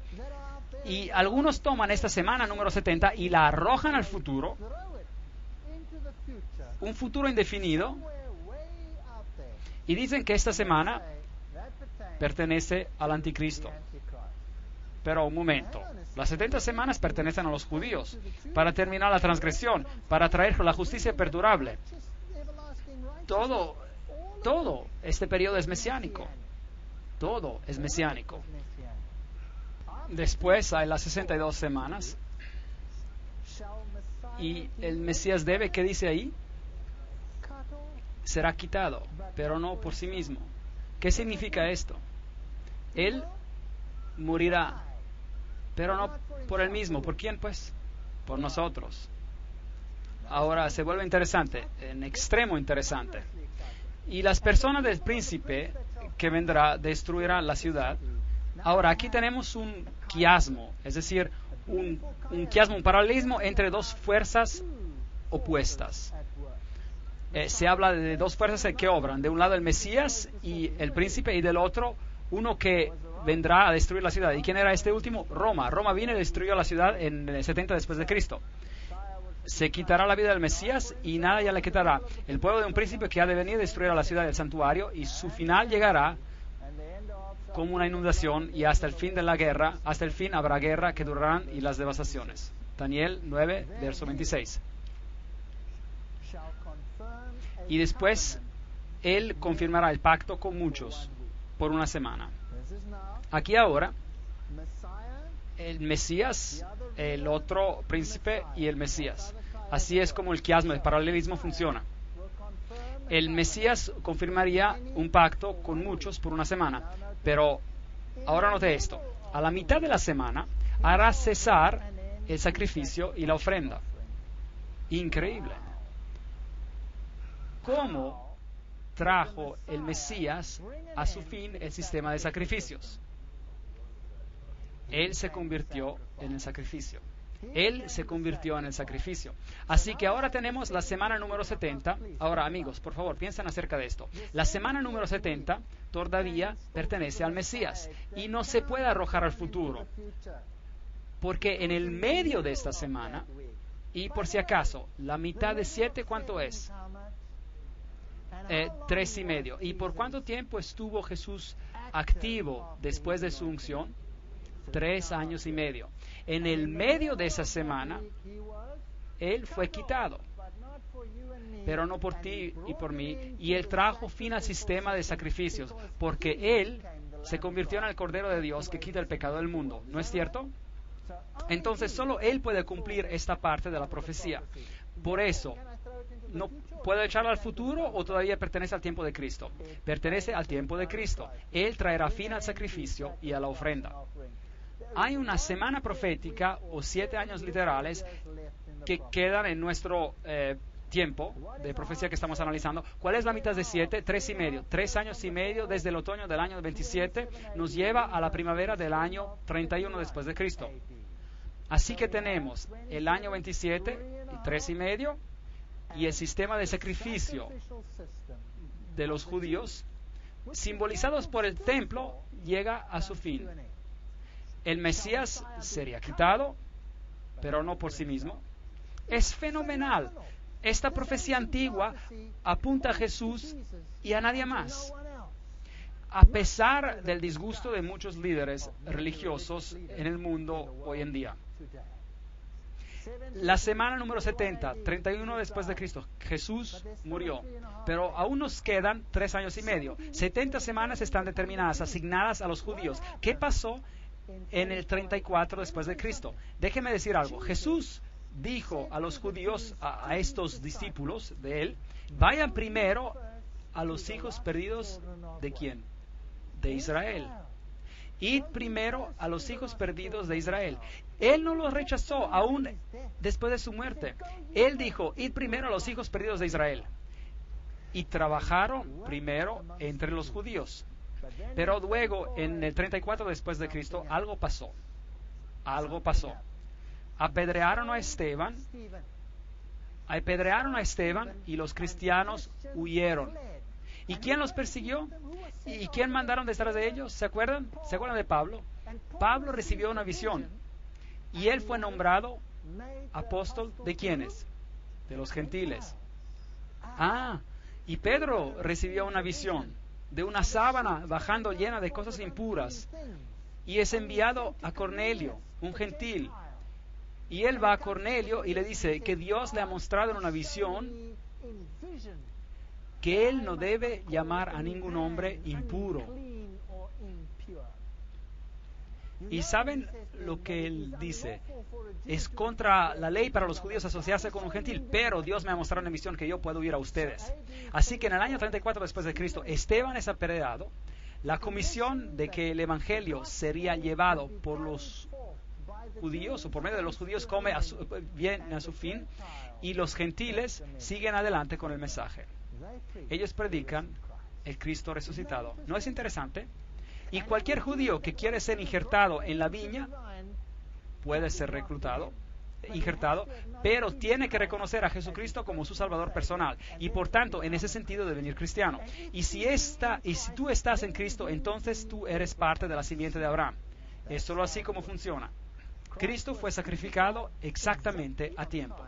y algunos toman esta semana número 70 y la arrojan al futuro, un futuro indefinido, y dicen que esta semana pertenece al anticristo. Pero un momento, las 70 semanas pertenecen a los judíos para terminar la transgresión, para traer la justicia perdurable. Todo este periodo es mesiánico. Todo es mesiánico. Después hay las 62 semanas. Y el Mesías debe, ¿qué dice ahí? Será quitado, pero no por sí mismo. ¿Qué significa esto? Él morirá, pero no por él mismo. ¿Por quién, pues? Por nosotros. Ahora se vuelve interesante, en extremo interesante. Y las personas del príncipe que vendrá destruirán la ciudad. Ahora, aquí tenemos un quiasmo, es decir, un quiasmo, un paralelismo entre dos fuerzas opuestas. Se habla de dos fuerzas que obran. De un lado el Mesías y el príncipe, y del otro uno que vendrá a destruir la ciudad. ¿Y quién era este último? Roma. Roma vino y destruyó la ciudad en el 70 después de Cristo. Se quitará la vida del Mesías y nada ya le quitará. El pueblo de un príncipe que ha de venir a destruir a la ciudad del santuario, y su final llegará como una inundación, y hasta el fin de la guerra, hasta el fin habrá guerra que durarán y las devastaciones. Daniel 9, verso 26. Y después él confirmará el pacto con muchos por una semana. Aquí ahora el Mesías, el otro príncipe y el Mesías. Así es como el quiasmo, el paralelismo funciona. El Mesías confirmaría un pacto con muchos por una semana, pero ahora note esto: a la mitad de la semana hará cesar el sacrificio y la ofrenda. Increíble. ¿Cómo trajo el Mesías a su fin el sistema de sacrificios? Él se convirtió en el sacrificio. Él se convirtió en el sacrificio. Así que ahora tenemos la semana número 70. Ahora, amigos, por favor, piensen acerca de esto. La semana número 70 todavía pertenece al Mesías y no se puede arrojar al futuro, porque en el medio de esta semana, y por si acaso, la mitad de 7, ¿cuánto es? 3,5. ¿Y por cuánto tiempo estuvo Jesús activo después de su unción? 3 años y medio. En el medio de esa semana, Él fue quitado, pero no por ti y por mí, y Él trajo fin al sistema de sacrificios, porque Él se convirtió en el Cordero de Dios que quita el pecado del mundo. ¿No es cierto? Entonces solo Él puede cumplir esta parte de la profecía. Por eso, no puedo echarlo al futuro, o todavía pertenece al tiempo de Cristo. Pertenece al tiempo de Cristo. Él traerá fin al sacrificio y a la ofrenda. Hay una semana profética o 7 años literales que quedan en nuestro tiempo de profecía que estamos analizando. ¿Cuál es la mitad de 7? 3,5. 3 años y medio desde el otoño del año 27 nos lleva a la primavera del año 31 después de Cristo. Así que tenemos el año 27 y 3,5, y el sistema de sacrificio de los judíos, simbolizados por el templo, llega a su fin. El Mesías sería quitado, pero no por sí mismo. Es fenomenal. Esta profecía antigua apunta a Jesús y a nadie más. A pesar del disgusto de muchos líderes religiosos en el mundo hoy en día. La semana número 70, 31 después de Cristo, Jesús murió, pero aún nos quedan 3 años y medio. 70 semanas están determinadas, asignadas a los judíos. ¿Qué pasó en el 34 después de Cristo? Déjeme decir algo. Jesús dijo a los judíos, a estos discípulos de él: vayan primero a los hijos perdidos ¿de quién? De Israel. Id primero a los hijos perdidos de Israel. Él no los rechazó aún después de su muerte. Él dijo: id primero a los hijos perdidos de Israel. Y trabajaron primero entre los judíos. Pero luego, en el 34 después de Cristo, algo pasó. Algo pasó. Apedrearon a Esteban apedrearon a Esteban y los cristianos huyeron. ¿Y quién los persiguió? ¿Y quién mandaron detrás de ellos? ¿Se acuerdan? ¿Se acuerdan de Pablo? Pablo recibió una visión y él fue nombrado apóstol ¿de quiénes? De los gentiles. Y Pedro recibió una visión de una sábana bajando llena de cosas impuras y es enviado a Cornelio, un gentil. Y él va a Cornelio y le dice que Dios le ha mostrado en una visión que él no debe llamar a ningún hombre impuro. Y ¿saben lo que él dice? Es contra la ley para los judíos asociarse con un gentil, pero Dios me ha mostrado en una visión que yo puedo ir a ustedes. Así que en el año 34 después de Cristo, Esteban es apedreado. La comisión de que el evangelio sería llevado por los judíos o por medio de los judíos viene a su fin y los gentiles siguen adelante con el mensaje. Ellos predican el Cristo resucitado. ¿No es interesante? Y cualquier judío que quiere ser injertado en la viña puede ser injertado, pero tiene que reconocer a Jesucristo como su Salvador personal y por tanto en ese sentido de venir cristiano. Y si tú estás en Cristo, entonces tú eres parte de la simiente de Abraham. Es solo así como funciona. Cristo fue sacrificado exactamente a tiempo,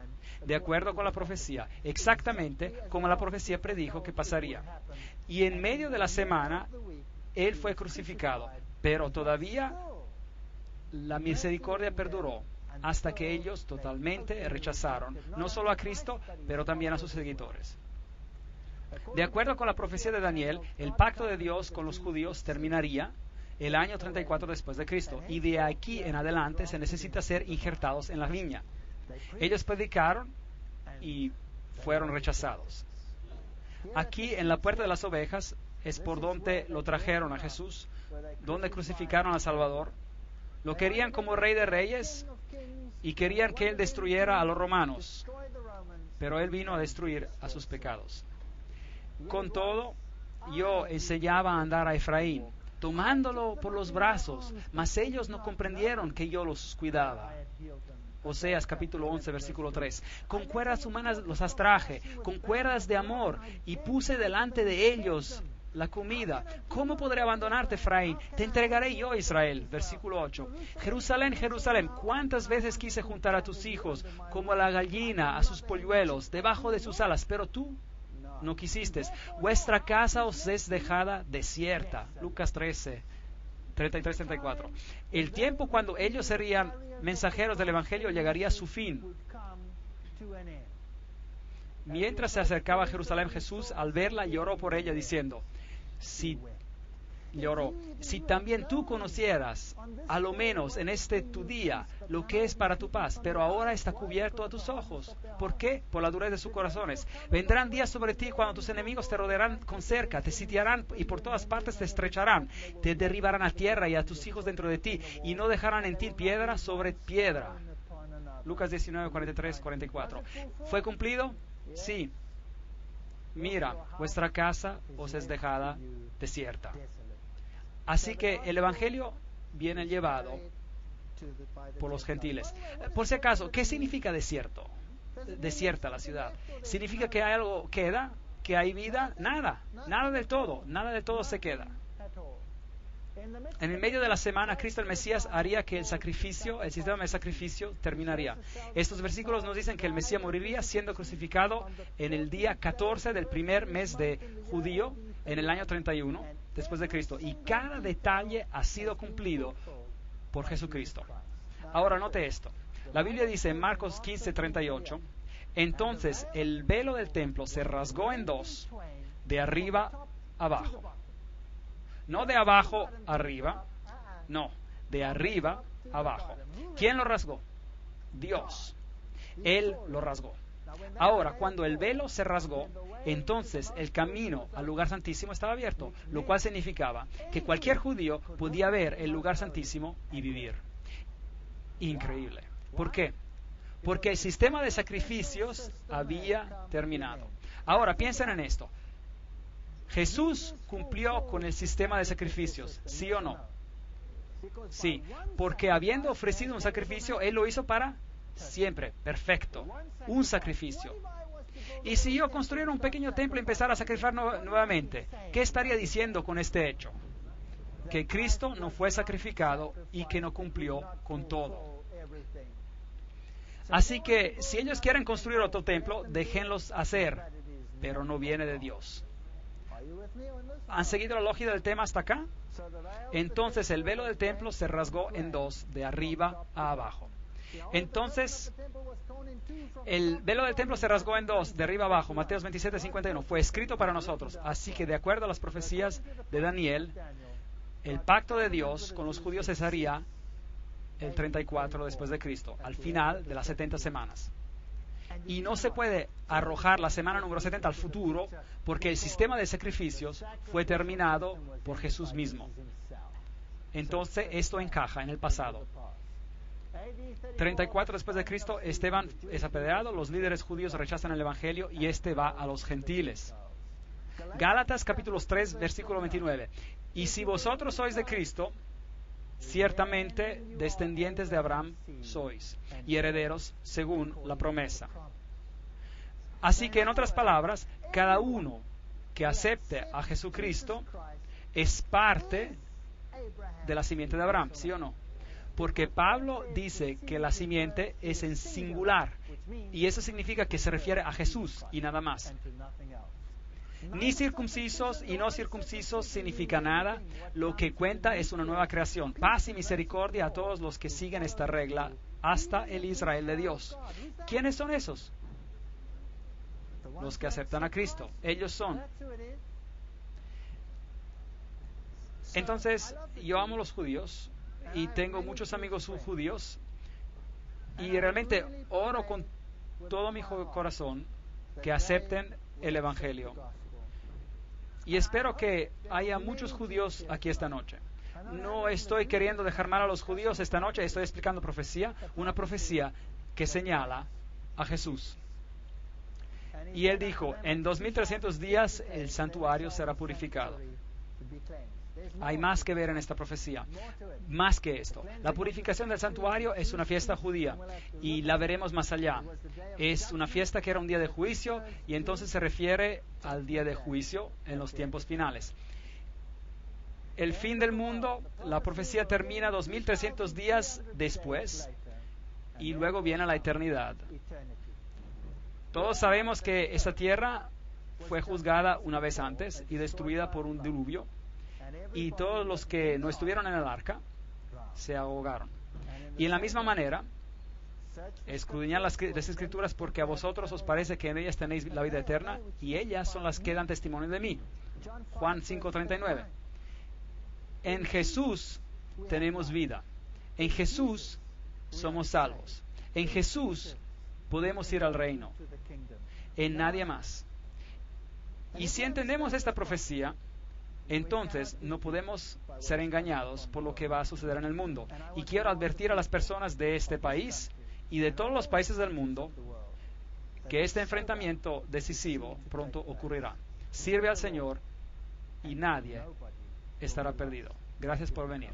de acuerdo con la profecía, exactamente como la profecía predijo que pasaría. Y en medio de la semana, Él fue crucificado, pero todavía la misericordia perduró hasta que ellos totalmente rechazaron, no solo a Cristo, pero también a sus seguidores. De acuerdo con la profecía de Daniel, el pacto de Dios con los judíos terminaría el año 34 después de Cristo, y de aquí en adelante se necesita ser injertados en la viña. Ellos predicaron y fueron rechazados. Aquí en la puerta de las ovejas es por donde lo trajeron a Jesús, donde crucificaron al Salvador. Lo querían como rey de reyes y querían que Él destruyera a los romanos, pero Él vino a destruir a sus pecados. Con todo, yo enseñaba a andar a Efraín, tomándolo por los brazos, mas ellos no comprendieron que yo los cuidaba. Oseas capítulo 11, versículo 3. Con cuerdas humanas los atraje, con cuerdas de amor, y puse delante de ellos la comida. ¿Cómo podré abandonarte, Efraín? Te entregaré yo, Israel. Versículo 8. Jerusalén, Jerusalén, ¿cuántas veces quise juntar a tus hijos como la gallina a sus polluelos debajo de sus alas? Pero tú no quisiste. Vuestra casa os es dejada desierta. Lucas 13, 33-34. El tiempo cuando ellos serían mensajeros del Evangelio llegaría a su fin. Mientras se acercaba a Jerusalén, Jesús al verla lloró por ella diciendo, si también tú conocieras, a lo menos en este tu día, lo que es para tu paz, pero ahora está cubierto a tus ojos. ¿Por qué? Por la dureza de sus corazones. Vendrán días sobre ti cuando tus enemigos te rodearán con cerca, te sitiarán y por todas partes te estrecharán, te derribarán a tierra y a tus hijos dentro de ti, y no dejarán en ti piedra sobre piedra. Lucas 19, 43, 44. ¿Fue cumplido? Sí. Mira, vuestra casa os es dejada desierta. Así que el Evangelio viene llevado por los gentiles. Por si acaso, ¿qué significa desierto? Desierta la ciudad. ¿Significa que hay algo queda? ¿Que hay vida? Nada del todo se queda. En el medio de la semana, Cristo el Mesías haría que el sistema de sacrificio terminaría. Estos versículos nos dicen que el Mesías moriría siendo crucificado en el día 14 del primer mes de judío, en el año 31 después de Cristo. Y cada detalle ha sido cumplido por Jesucristo. Ahora note esto. La Biblia dice en Marcos 15:38, entonces el velo del templo se rasgó en dos, de arriba abajo. No de abajo arriba, no, de arriba abajo. ¿Quién lo rasgó? Dios. Él lo rasgó. Ahora, cuando el velo se rasgó, entonces el camino al lugar santísimo estaba abierto, lo cual significaba que cualquier judío podía ver el lugar santísimo y vivir. Increíble. ¿Por qué? Porque el sistema de sacrificios había terminado. Ahora, piensen en esto. ¿Jesús cumplió con el sistema de sacrificios? ¿Sí o no? Sí, porque habiendo ofrecido un sacrificio, Él lo hizo para siempre perfecto, un sacrificio. Y si yo construyera un pequeño templo y empezara a sacrificar nuevamente, ¿qué estaría diciendo con este hecho? Que Cristo no fue sacrificado y que no cumplió con todo. Así que si ellos quieren construir otro templo, déjenlos hacer, pero no viene de Dios. ¿Han seguido la lógica del tema hasta acá? Entonces el velo del templo se rasgó en dos, de arriba a abajo. Entonces, el velo del templo se rasgó en dos, de arriba a abajo. Mateo 27:51. Fue escrito para nosotros. Así que, de acuerdo a las profecías de Daniel, el pacto de Dios con los judíos cesaría el 34 después de Cristo, al final de las 70 semanas. Y no se puede arrojar la semana número 70 al futuro, porque el sistema de sacrificios fue terminado por Jesús mismo. Entonces, esto encaja en el pasado. 34 después de Cristo, Esteban es apedreado, los líderes judíos rechazan el evangelio y este va a los gentiles. Gálatas capítulo 3 versículo 29. Y si vosotros sois de Cristo, ciertamente descendientes de Abraham sois y herederos según la promesa. Así que, en otras palabras, cada uno que acepte a Jesucristo es parte de la simiente de Abraham, ¿sí o no? Porque Pablo dice que la simiente es en singular, y eso significa que se refiere a Jesús y nada más. Ni circuncisos y no circuncisos significa nada, lo que cuenta es una nueva creación. Paz y misericordia a todos los que siguen esta regla, hasta el Israel de Dios. ¿Quiénes son esos? Los que aceptan a Cristo. Ellos son. Entonces, yo amo a los judíos y tengo muchos amigos judíos y realmente oro con todo mi corazón que acepten el Evangelio. Y espero que haya muchos judíos aquí esta noche. No estoy queriendo dejar mal a los judíos esta noche, estoy explicando profecía, una profecía que señala a Jesús. Y él dijo, en 2300 días el santuario será purificado. Hay más que ver en esta profecía, más que esto. La purificación del santuario es una fiesta judía y la veremos más allá. Es una fiesta que era un día de juicio y entonces se refiere al día de juicio en los tiempos finales. El fin del mundo, la profecía termina 2300 días después y luego viene la eternidad. Todos sabemos que esta tierra fue juzgada una vez antes y destruida por un diluvio. Y todos los que no estuvieron en el arca se ahogaron. Y en la misma manera, escudriñad las escrituras porque a vosotros os parece que en ellas tenéis la vida eterna y ellas son las que dan testimonio de mí. Juan 5:39. En Jesús tenemos vida. En Jesús somos salvos. En Jesús podemos ir al reino. En nadie más. Y si entendemos esta profecía, entonces no podemos ser engañados por lo que va a suceder en el mundo. Y quiero advertir a las personas de este país y de todos los países del mundo que este enfrentamiento decisivo pronto ocurrirá. Sirve al Señor y nadie estará perdido. Gracias por venir.